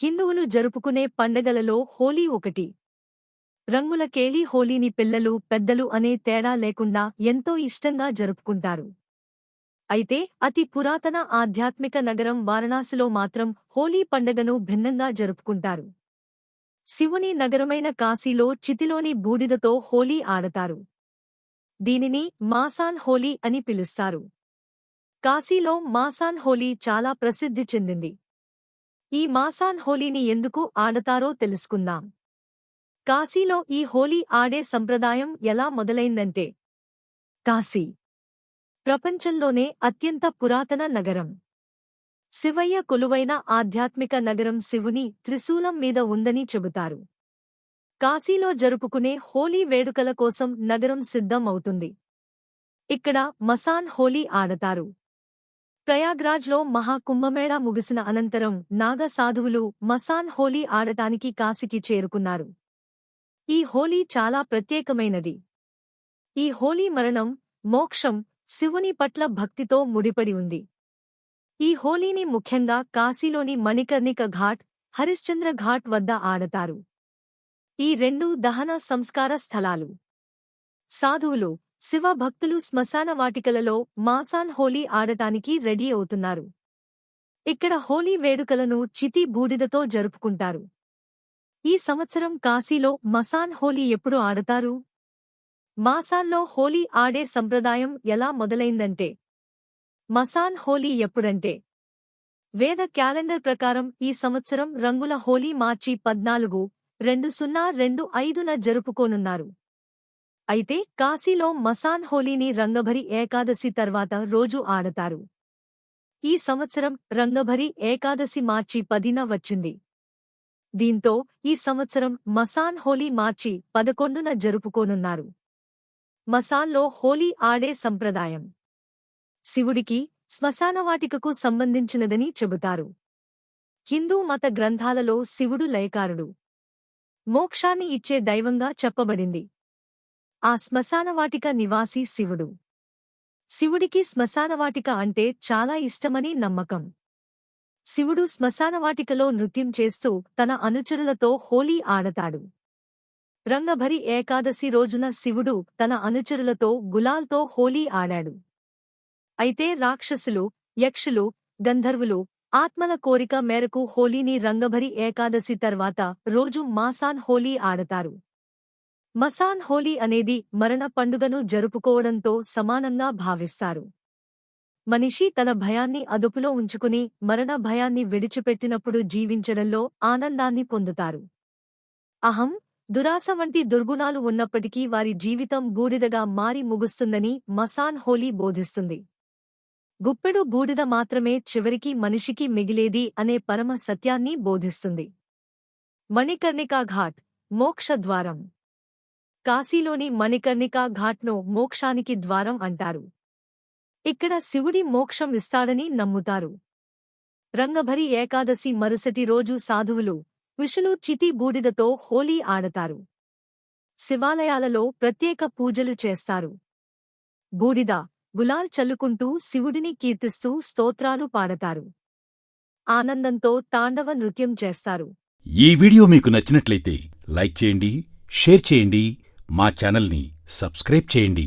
హిందువులు జరుపుకునే పండగలలో హోలీ ఒకటి. రంగుల కేళి హోలీని పిల్లలు పెద్దలు అనే తేడా లేకుండా ఎంతో ఇష్టంగా జరుపుకుంటారు. అయితే అతి పురాతన ఆధ్యాత్మిక నగరం వారణాసిలో మాత్రం హోలీ పండగను భిన్నంగా జరుపుకుంటారు. శివుని నగరమైన కాశీలో చితిలోని బూడిదతో హోలీ ఆడతారు. దీనిని మాసాన్ హోలీ అని పిలుస్తారు. కాశీలో మాసాన్ హోలీ చాలా ప్రసిద్ధి చెందింది. ఈ మాసాన్ హోలీని ఎందుకు ఆడతారో తెలుసుకుందాం. కాశీలో ఈ హోలీ ఆడే సంప్రదాయం ఎలా మొదలైందంటే, కాశీ ప్రపంచంలోనే అత్యంత పురాతన నగరం. శివయ్య కొలువైన ఆధ్యాత్మిక నగరం శివుని త్రిశూలం మీద ఉందని చెబుతారు. కాశీలో జరుపుకునే హోలీ వేడుకల కోసం నగరం సిద్ధం అవుతుంది. ఇక్కడ మసాన్ హోలీ ఆడతారు. ప్రయాగ్రాజ్లో మహాకుంభమేళా ముగిసిన అనంతరం నాగ సాధువులు మసాన్ హోలీ ఆడటానికి కాశీకి చేరుకున్నారు. ఈ హోలీ చాలా ప్రత్యేకమైనది. ఈ హోలీ మరణం, మోక్షం, శివుని పట్ల భక్తితో ముడిపడి ఉంది. ఈ హోలీని ముఖ్యంగా కాశీలోని మణికర్ణిక ఘాట్, హరిశ్చంద్ర ఘాట్ వద్ద ఆడతారు. ఈ రెండూ దహన సంస్కార స్థలాలు. సాధువులు, శివ భక్తులు శ్మశాన వాటికలలో మాసాన్ హోలీ ఆడటానికి రెడీ అవుతున్నారు. ఇక్కడ హోలీ వేడుకలను చితి బూడిదతో జరుపుకుంటారు. ఈ సంవత్సరం కాశీలో మసాన్ హోలీ ఎప్పుడు ఆడతారు? మాసాన్లో హోలీ ఆడే సంప్రదాయం ఎలా మొదలైందంటే, మసాన్ హోలీ ఎప్పుడంటే, వేద క్యాలెండర్ ప్రకారం ఈ సంవత్సరం రంగుల హోలీ మార్చి 14, 2025న జరుపుకోనున్నారు. అయితే కాశీలో మసాన్ హోలీని రంగభరి ఏకాదశి తర్వాత రోజు ఆడతారు. ఈ సంవత్సరం రంగభరి ఏకాదశి మార్చి 10న వచ్చింది. దీంతో ఈ సంవత్సరం మసాన్ హోలీ మార్చి 11న జరుపుకోనున్నారు. మసాన్లో హోలీ ఆడే సంప్రదాయం శివుడికి, శ్మశానవాటికకు సంబంధించినదని చెబుతారు. హిందూ మత గ్రంథాలలో శివుడు లయకారుడు, మోక్షాన్ని ఇచ్చే దైవంగా చెప్పబడింది. ఆ శ్మశానవాటిక నివాసి శివుడు. శివుడికి శ్మశానవాటిక అంటే చాలా ఇష్టమని నమ్మకం. శివుడు శ్మశానవాటికలో నృత్యం చేస్తూ తన అనుచరులతో హోలీ ఆడతాడు. రంగభరి ఏకాదశి రోజున శివుడు తన అనుచరులతో గులాల్తో హోలీ ఆడాడు. అయితే రాక్షసులు, యక్షులు, గంధర్వులు, ఆత్మల కోరిక మేరకు హోలీని రంగభరి ఏకాదశి తర్వాత రోజు మాసాన్ హోలీ ఆడతారు. మసాన్ హోలీ అనేది మరణ పండుగను జరుపుకోవడంతో సమానంగా భావిస్తారు. మనిషి తన భయాన్ని అదుపులో ఉంచుకుని మరణ భయాన్ని విడిచిపెట్టినప్పుడు జీవించడంలో ఆనందాన్ని పొందుతారు. అహం, దురాశ వంటి దుర్గుణాలు ఉన్నప్పటికీ వారి జీవితం బూడిదగా మారి ముగుస్తుందని మసాన్ హోలీ బోధిస్తుంది. గుప్పెడు బూడిద మాత్రమే చివరికి మనిషికి మిగిలేది అనే పరమ సత్యాన్ని బోధిస్తుంది. మణికర్ణికా ఘాట్, మోక్ష ద్వారం. కాశీలోని మణికర్ణికా ఘాట్ను మోక్షానికి ద్వారం అంటారు. ఇక్కడ శివుడి మోక్షం ఇస్తాడని నమ్ముతారు. రంగభరి ఏకాదశి మరుసటి రోజు సాధువులు, ఋషులు చితి బూడిదతో హోలీ ఆడతారు. శివాలయాలలో ప్రత్యేక పూజలు చేస్తారు. బూడిద, గులాల్ చల్లుకుంటూ శివుడిని కీర్తిస్తూ స్తోత్రాలు పాడతారు. ఆనందంతో తాండవ నృత్యం చేస్తారు. ఈ వీడియో మీకు నచ్చినట్లయితే లైక్ చేయండి, షేర్ చేయండి, మా ఛానల్ని సబ్స్క్రైబ్ చేయండి.